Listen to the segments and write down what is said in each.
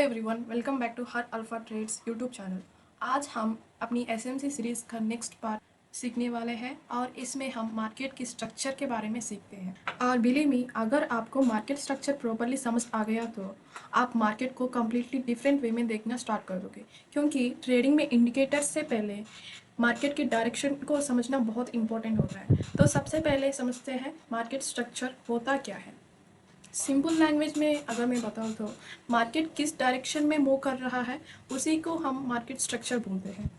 Everyone, welcome back to हर Alpha Trades YouTube channel. आज हम अपनी एसएमसी सीरीज़ का नेक्स्ट पार्ट सीखने वाले हैं और इसमें हम मार्केट की स्ट्रक्चर के बारे में सीखते हैं। और बिलीव मी, अगर आपको मार्केट स्ट्रक्चर प्रॉपर्ली समझ आ गया तो आप मार्केट को कम्प्लीटली डिफरेंट वे में देखना स्टार्ट कर दोगे, क्योंकि ट्रेडिंग में इंडिकेटर्स से पहले मार्केट की डायरेक्शन को समझना बहुत इंपॉर्टेंट होता है। तो सबसे पहले समझते हैं मार्केट स्ट्रक्चर होता क्या है। सिंपल लैंग्वेज में अगर मैं बताऊँ तो मार्केट किस डायरेक्शन में मूव कर रहा है उसी को हम मार्केट स्ट्रक्चर बोलते हैं।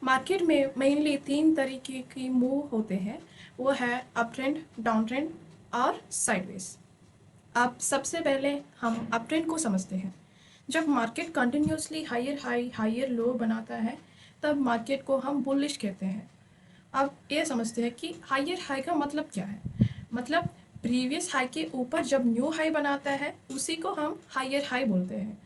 मार्केट में मेनली 3 तरीके की मूव होते हैं, वो है अप ट्रेंड, डाउन ट्रेंड और साइडवेज। अब सबसे पहले हम अप ट्रेंड को समझते हैं। जब market continuously higher high higher low बनाता है तब मार्केट को हम बुलिश कहते हैं। अब ये समझते हैं कि हायर हाई का मतलब क्या है। मतलब प्रीवियस हाई के ऊपर जब न्यू हाई बनाता है उसी को हम हायर हाई बोलते हैं।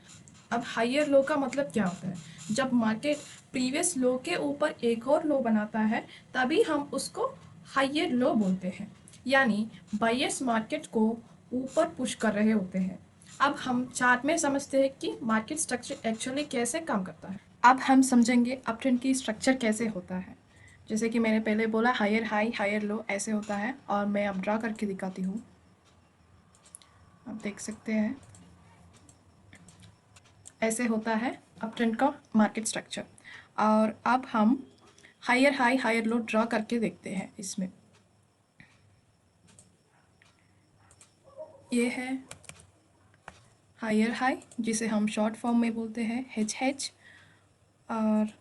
अब हायर लो का मतलब क्या होता है, जब मार्केट प्रीवियस लो के ऊपर एक और लो बनाता है तभी हम उसको हायर लो बोलते हैं, यानी बायर्स मार्केट को ऊपर पुश कर रहे होते हैं। अब हम चार्ट में समझते हैं कि मार्केट स्ट्रक्चर एक्चुअली कैसे काम करता है। अब हम समझेंगे अप ट्रेंड की स्ट्रक्चर कैसे होता है। जैसे कि मैंने पहले बोला, हायर हाई हायर लो ऐसे होता है, और मैं अब ड्रा करके दिखाती हूँ। आप देख सकते हैं ऐसे होता है अप ट्रेंड का मार्केट स्ट्रक्चर। और अब हम higher high higher low draw करके देखते हैं। इसमें ये है हायर हाई जिसे हम शॉर्ट फॉर्म में बोलते हैं HH, और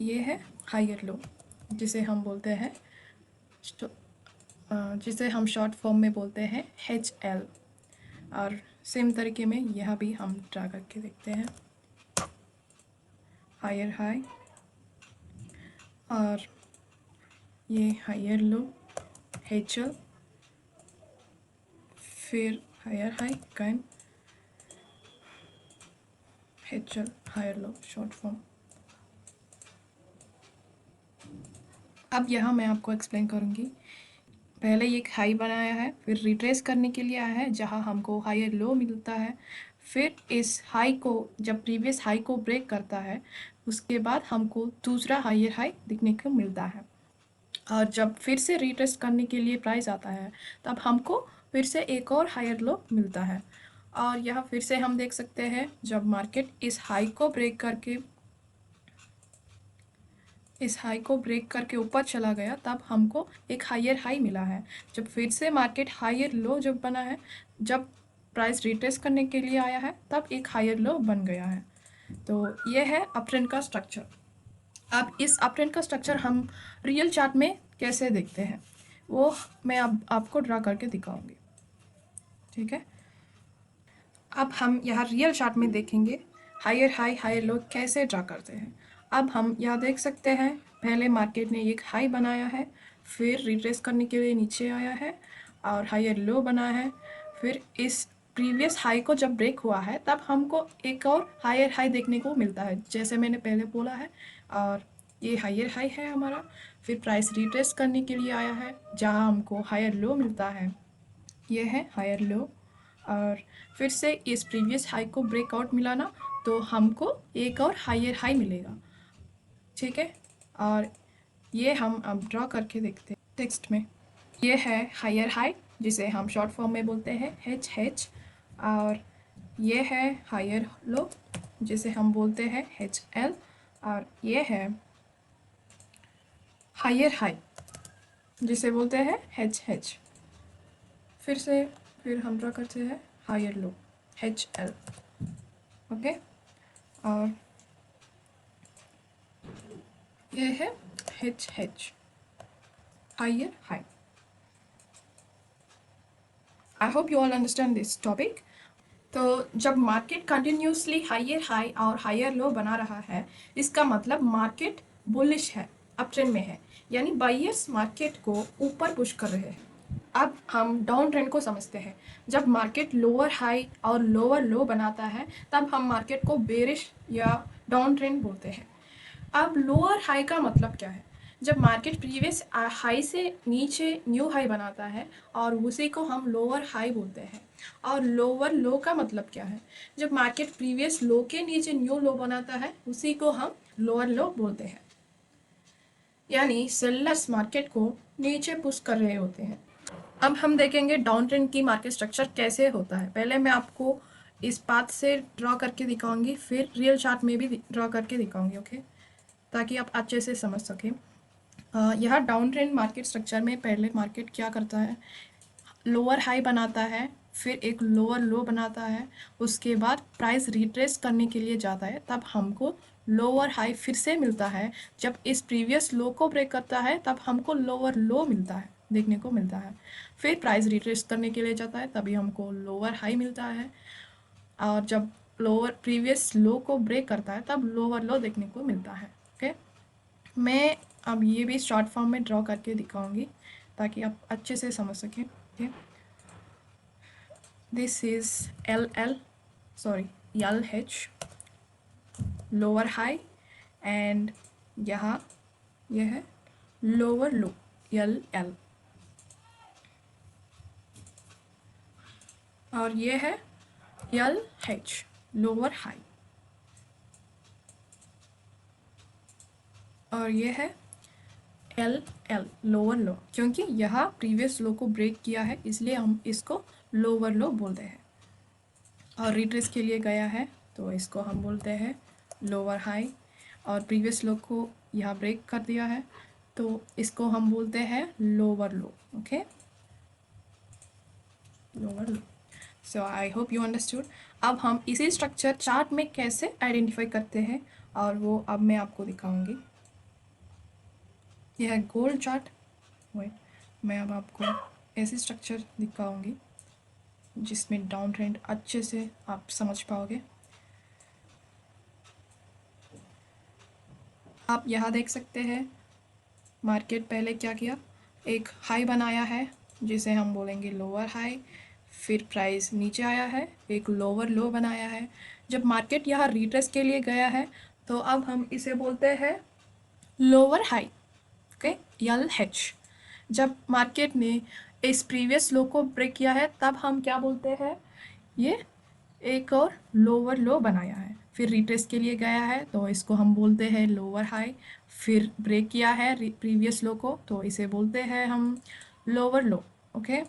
ये है हायर लो जिसे हम बोलते हैं जिसे हम शॉर्ट फॉर्म में बोलते हैं HL। और सेम तरीके में यह भी हम ड्रा करके देखते हैं, हायर हाई और ये हायर लो HL, फिर हायर हाई कैन HL higher low short form. अब यहाँ मैं आपको एक्सप्लेन करूँगी। पहले एक हाई बनाया है, फिर रिट्रेस करने के लिए आया है जहाँ हमको हायर लो मिलता है। फिर इस हाई को जब प्रीवियस हाई को ब्रेक करता है उसके बाद हमको दूसरा हायर हाई दिखने को मिलता है। और जब फिर से रिट्रेस करने के लिए प्राइस आता है तब हमको फिर से एक और हायर लो मिलता है। और यह फिर से हम देख सकते हैं जब मार्केट इस हाई को ब्रेक करके ऊपर चला गया तब हमको एक हायर हाई मिला है। जब फिर से मार्केट हायर लो जब बना है, जब प्राइस रिट्रेस करने के लिए आया है तब एक हायर लो बन गया है। तो ये है अप ट्रेंड का स्ट्रक्चर। अब इस अप ट्रेंड का स्ट्रक्चर हम रियल चार्ट में कैसे देखते हैं वो मैं अब आपको ड्रा करके दिखाऊंगी, ठीक है। अब हम यहाँ रियल चार्ट में देखेंगे हायर हाई हायर लो कैसे ड्रा करते हैं। अब हम यहाँ देख सकते हैं पहले मार्केट ने एक हाई बनाया है, फिर रिट्रेस करने के लिए नीचे आया है और हायर लो बना है। फिर इस प्रीवियस हाई को जब ब्रेक हुआ है तब हमको एक और हायर हाई देखने को मिलता है जैसे मैंने पहले बोला है, और ये हायर हाई है हमारा। फिर प्राइस रिट्रेस करने के लिए आया है जहाँ हमको हायर लो मिलता है, ये है हायर लो। और फिर से इस प्रीवियस हाई को ब्रेकआउट मिला ना तो हमको एक और हायर हाई मिलेगा, ठीक है। और ये हम अब ड्रॉ करके देखते हैं टेक्स्ट में। ये है हायर हाई जिसे हम शॉर्ट फॉर्म में बोलते हैं HH, और ये है हायर लो जिसे हम बोलते हैं HL, और ये है हायर हाई जिसे बोलते हैं HH। फिर हम ड्रॉ करते हैं हायर लो HL, ओके। और ये है HH higher high. I hope you all understand this topic. तो जब मार्केट कंटिन्यूसली हायर हाई और हायर लो बना रहा है इसका मतलब मार्केट बुलिश है, अप ट्रेंड में है, यानी बायर्स मार्केट को ऊपर पुश कर रहे हैं। अब हम डाउन ट्रेंड को समझते हैं। जब मार्केट लोअर हाई और लोअर लो बनाता है तब हम मार्केट को बेरिश या डाउन ट्रेंड बोलते हैं। अब लोअर हाई का मतलब क्या है, जब मार्केट प्रीवियस हाई से नीचे न्यू हाई बनाता है और उसी को हम लोअर हाई बोलते हैं। और लोअर लो का मतलब क्या है? जब मार्केट प्रीवियस लो के नीचे न्यू लो बनाता है उसी को हम लोअर लो बोलते हैं। यानी सेलर्स मार्केट को नीचे पुश कर रहे होते हैं। अब हम देखेंगे डाउन ट्रेंड की मार्केट स्ट्रक्चर कैसे होता है। पहले मैं आपको इस पाथ से ड्रॉ करके दिखाऊंगी, फिर रियल चार्ट में भी ड्रॉ करके दिखाऊंगी, ओके, ताकि आप अच्छे से समझ सकें। यह डाउन ट्रेंड मार्केट स्ट्रक्चर में पहले मार्केट क्या करता है, लोअर हाई बनाता है, फिर एक लोअर लो बनाता है, उसके बाद प्राइस रिट्रेस करने के लिए जाता है, तब हमको लोअर हाई फिर से मिलता है। जब इस प्रीवियस लो को ब्रेक करता है तब हमको लोअर लो मिलता है, देखने को मिलता है। फिर प्राइस रिट्रेस करने के लिए जाता है, तभी हमको लोअर हाई मिलता है। और जब लोअर प्रीवियस लो को ब्रेक करता है तब लोअर लो देखने को मिलता है, ओके। मैं अब ये भी शॉर्ट फॉर्म में ड्रॉ करके दिखाऊंगी ताकि आप अच्छे से समझ सकें, okay. This is LH lower high, and यहाँ यह है लोअर लो LL, और ये है LH लोअर हाई, और ये है LL लोअर लो। क्योंकि यह प्रीवियस लो को ब्रेक किया है इसलिए हम इसको लोअर लो बोलते हैं। और रिट्रेस के लिए गया है तो इसको हम बोलते हैं लोअर हाई, और प्रीवियस लो को यहाँ ब्रेक कर दिया है तो इसको हम बोलते हैं lower low, okay, lower low. So I hope you understood. अब हम इसी स्ट्रक्चर चार्ट में कैसे आइडेंटिफाई करते हैं और वो अब मैं आपको दिखाऊंगी। यह है गोल्ड चार्ट। वेट, मैं अब आपको ऐसी स्ट्रक्चर दिखाऊंगी जिसमें डाउन ट्रेंड अच्छे से आप समझ पाओगे। आप यहाँ देख सकते हैं मार्केट पहले क्या किया, एक हाई बनाया है जिसे हम बोलेंगे लोअर हाई, फिर प्राइस नीचे आया है, एक लोअर लो बनाया है। जब मार्केट यहाँ रिट्रेस के लिए गया है तो अब हम इसे बोलते हैं लोअर हाई, ओके, LH। जब मार्केट ने इस प्रीवियस लो को ब्रेक किया है तब हम क्या बोलते हैं, ये एक और लोअर लो बनाया है, फिर रिट्रेस के लिए गया है तो इसको हम बोलते हैं लोअर हाई, फिर ब्रेक किया है प्रीवियस लो को तो इसे बोलते हैं हम लोअर लो, ओके।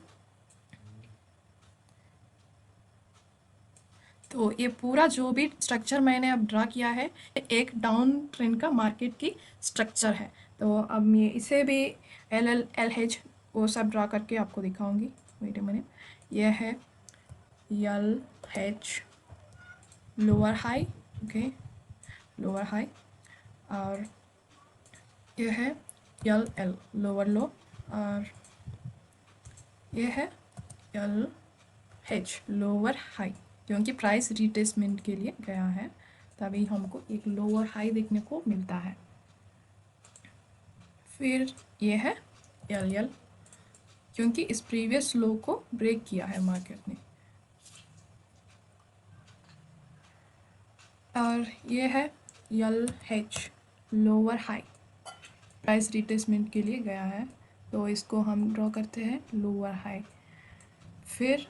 तो ये पूरा जो भी स्ट्रक्चर मैंने अब ड्रा किया है एक डाउन ट्रेंड का मार्केट की स्ट्रक्चर है। तो अब मैं इसे भी LH वो सब ड्रा करके आपको दिखाऊंगी। वेट अ मिनट, यह है LH lower high, okay, lower high, और यह है LL लोअर लो, और यह है LH लोअर हाई। क्योंकि प्राइस रिट्रेसमेंट के लिए गया है तभी हमको एक लोअर हाई देखने को मिलता है। फिर ये है LL, क्योंकि इस प्रीवियस लो को ब्रेक किया है मार्केट ने, और ये है LH lower high, price retracement के लिए गया है तो इसको हम ड्रॉ करते हैं लोअर हाई। फिर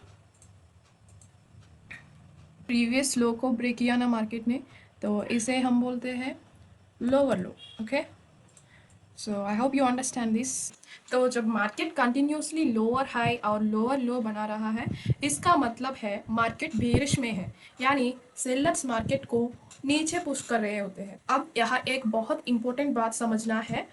प्रीवियस लो को ब्रेक किया ना मार्केट ने तो इसे हम बोलते हैं lower low, okay. So I hope you understand this. तो जब मार्केट कंटिन्यूसली लोअर हाई और लोअर लो बना रहा है इसका मतलब है मार्केट बेरिश में है, यानी सेलर्स मार्केट को नीचे पुश कर रहे होते हैं। अब यहाँ एक बहुत इंपॉर्टेंट बात समझना है,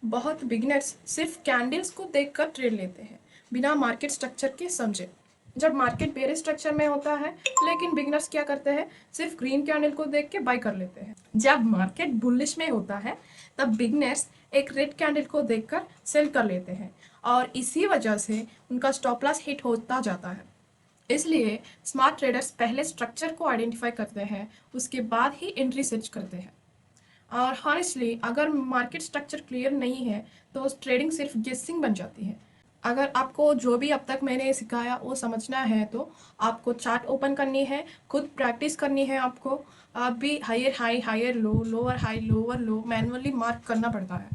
बहुत बिगिनर्स सिर्फ कैंडल्स को देखकर ट्रेड लेते हैं बिना मार्केट स्ट्रक्चर के समझे। जब मार्केट बेरिश स्ट्रक्चर में होता है लेकिन बिगिनर्स क्या करते हैं, सिर्फ ग्रीन कैंडल को देख के बाय कर लेते हैं। जब मार्केट बुलिश में होता है तब बिगिनर्स एक रेड कैंडल को देखकर सेल कर लेते हैं और इसी वजह से उनका स्टॉप लॉस हिट होता जाता है। इसलिए स्मार्ट ट्रेडर्स पहले स्ट्रक्चर को आइडेंटिफाई करते हैं, उसके बाद ही एंट्री सर्च करते हैं। और हॉनेस्टली अगर मार्केट स्ट्रक्चर क्लियर नहीं है तो ट्रेडिंग सिर्फ गेसिंग बन जाती है। अगर आपको जो भी अब तक मैंने सिखाया वो समझना है तो आपको चार्ट ओपन करनी है, खुद प्रैक्टिस करनी है आपको। आप भी higher high higher low, lower high lower low manually mark करना पड़ता है।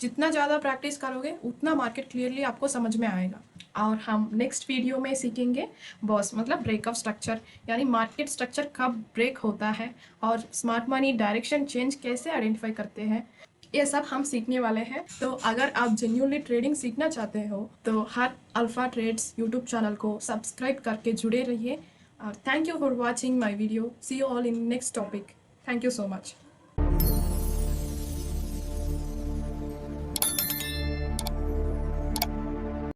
जितना ज़्यादा प्रैक्टिस करोगे उतना मार्केट क्लियरली आपको समझ में आएगा। और हम नेक्स्ट वीडियो में सीखेंगे बॉस मतलब ब्रेकअप स्ट्रक्चर, यानी मार्केट स्ट्रक्चर कब ब्रेक होता है और स्मार्ट मनी डायरेक्शन चेंज कैसे आइडेंटिफाई करते हैं, ये सब हम सीखने वाले हैं। तो अगर आप जेन्युइनली ट्रेडिंग सीखना चाहते हो तो हर अल्फा ट्रेड्स यूट्यूब चैनल को सब्सक्राइब करके जुड़े रहिए। Thank you for watching my video. See you all in next topic. Thank you so much.